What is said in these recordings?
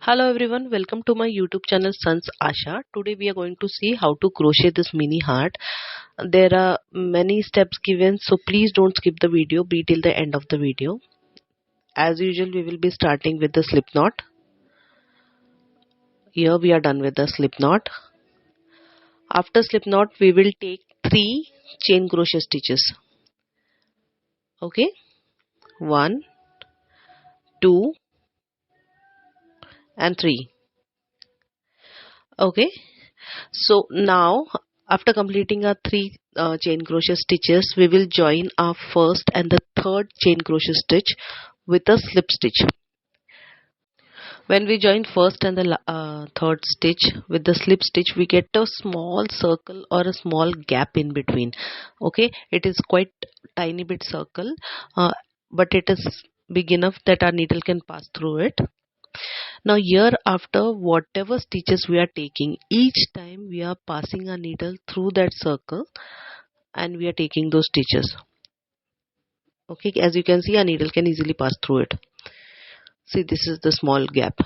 Hello everyone, welcome to my YouTube channel Sanjs Aasha. Today we are going to see how to crochet this mini heart. There are many steps given, so please don't skip the video, be till the end of the video. As usual, we will be starting with the slip knot. Here we are done with the slip knot. After slip knot, we will take 3 chain crochet stitches. Okay, 1, 2 and 3. Okay, so now after completing our 3 chain crochet stitches, we will join our first and the third chain crochet stitch with a slip stitch. When we join first and the third stitch with the slip stitch, we get a small circle or a small gap in between. Okay, it is quite tiny bit circle, but it is big enough that our needle can pass through it. Now here, after whatever stitches we are taking, each time we are passing our needle through that circle and we are taking those stitches. Okay, as you can see, our needle can easily pass through it. See, this is the small gap.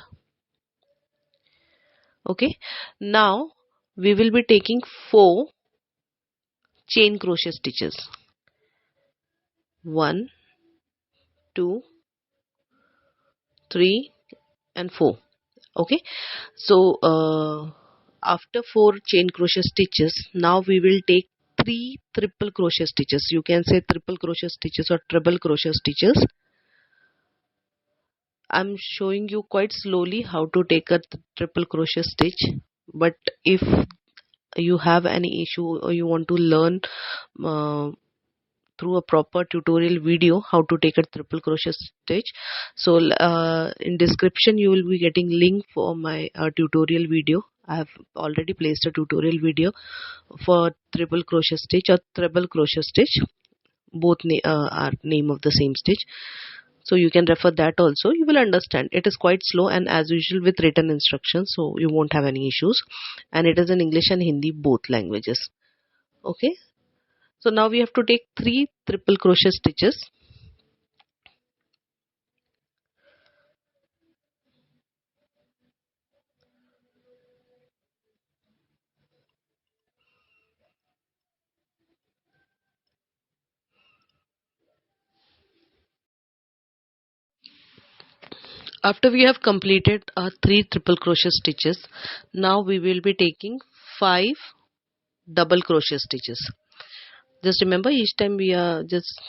Okay, now we will be taking 4 chain crochet stitches. 1, 2, 3 and 4. Okay, so after 4 chain crochet stitches, now we will take 3 triple crochet stitches. You can say triple crochet stitches or treble crochet stitches. I'm showing you quite slowly how to take a triple crochet stitch, but if you have any issue or you want to learn through a proper tutorial video how to take a triple crochet stitch, so in description you will be getting link for my tutorial video. I have already placed a tutorial video for triple crochet stitch or treble crochet stitch. Both are name of the same stitch, so you can refer that also. You will understand. It is quite slow and as usual with written instructions, so you won't have any issues, and it is in English and Hindi, both languages. Okay, so now we have to take 3 triple crochet stitches. After we have completed our 3 triple crochet stitches, now we will be taking 5 double crochet stitches. Just remember, each time we are just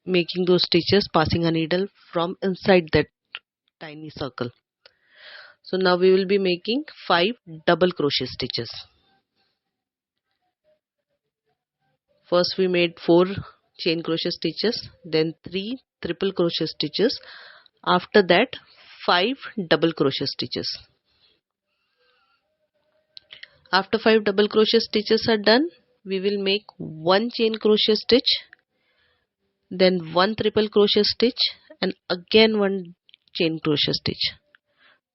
making those stitches, passing a needle from inside that tiny circle. So now we will be making 5 double crochet stitches. First we made 4 chain crochet stitches, then 3 triple crochet stitches, after that 5 double crochet stitches. After 5 double crochet stitches are done, we will make 1 chain crochet stitch, then 1 triple crochet stitch, and again 1 chain crochet stitch.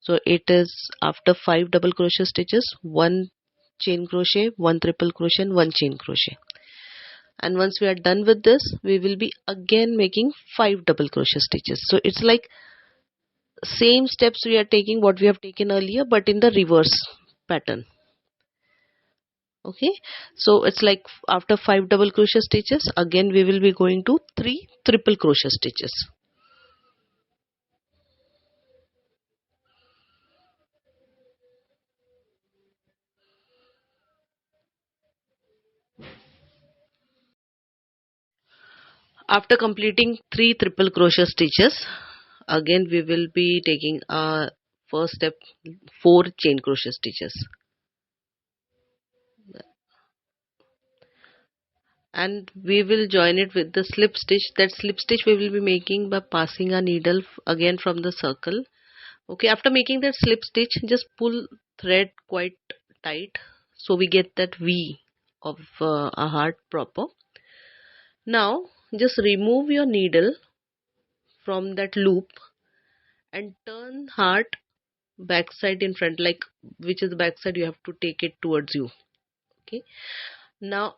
So it is after 5 double crochet stitches, 1 chain crochet, 1 triple crochet and 1 chain crochet. And once we are done with this, we will be again making 5 double crochet stitches. So it's like same steps we are taking what we have taken earlier, but in the reverse pattern. Okay, so it's like after 5 double crochet stitches, again we will be going to 3 triple crochet stitches. After completing 3 triple crochet stitches, again we will be taking our first step, 4 chain crochet stitches, and we will join it with the slip stitch. That slip stitch we will be making by passing a needle again from the circle. Okay, after making that slip stitch, just pull thread quite tight so we get that V of a heart proper. Now just remove your needle from that loop and turn heart backside in front, like which is the backside, you have to take it towards you. Okay, now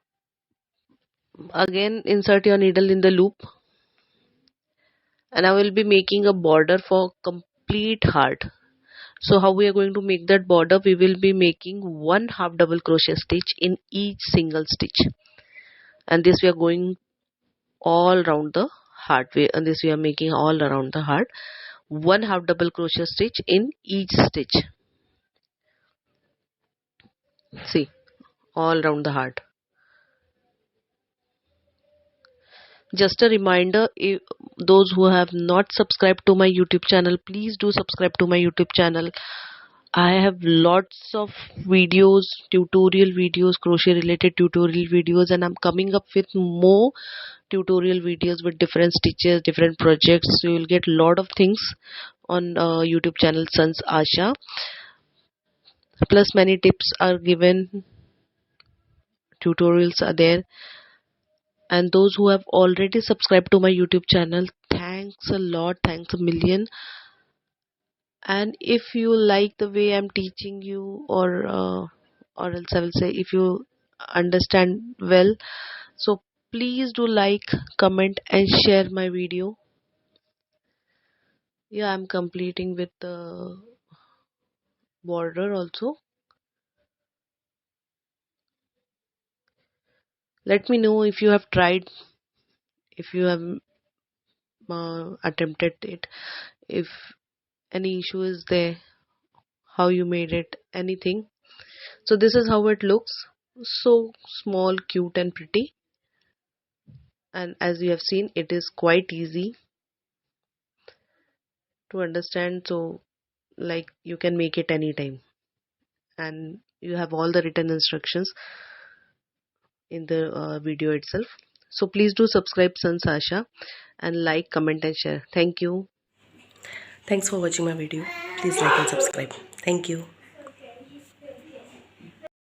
again insert your needle in the loop, and I will be making a border for complete heart. So how we are going to make that border? We will be making one half double crochet stitch in each single stitch, and this we are going all around the heart. And this we are making all around the heart, one half double crochet stitch in each stitch. See, all around the heart. Just a reminder, if those who have not subscribed to my YouTube channel, please do subscribe to my YouTube channel. I have lots of videos, tutorial videos, crochet related tutorial videos, and I'm coming up with more tutorial videos with different stitches, different projects. So you will get a lot of things on YouTube channel Sanjs Aasha. Plus many tips are given, tutorials are there. And those who have already subscribed to my YouTube channel, thanks a lot, thanks a million. And if you like the way I'm teaching you, or else I will say, if you understand well, so please do like, comment and share my video. Yeah, I'm completing with the border also. Let me know if you have tried, if you have attempted it, if any issue is there, how you made it, anything. So this is how it looks, so small, cute and pretty. And as you have seen, it is quite easy to understand. So like, you can make it anytime, and you have all the written instructions in the video itself. So please do subscribe Sanjs Aasha and like, comment and share. Thank you. Thanks for watching my video. Please like and subscribe. Thank you.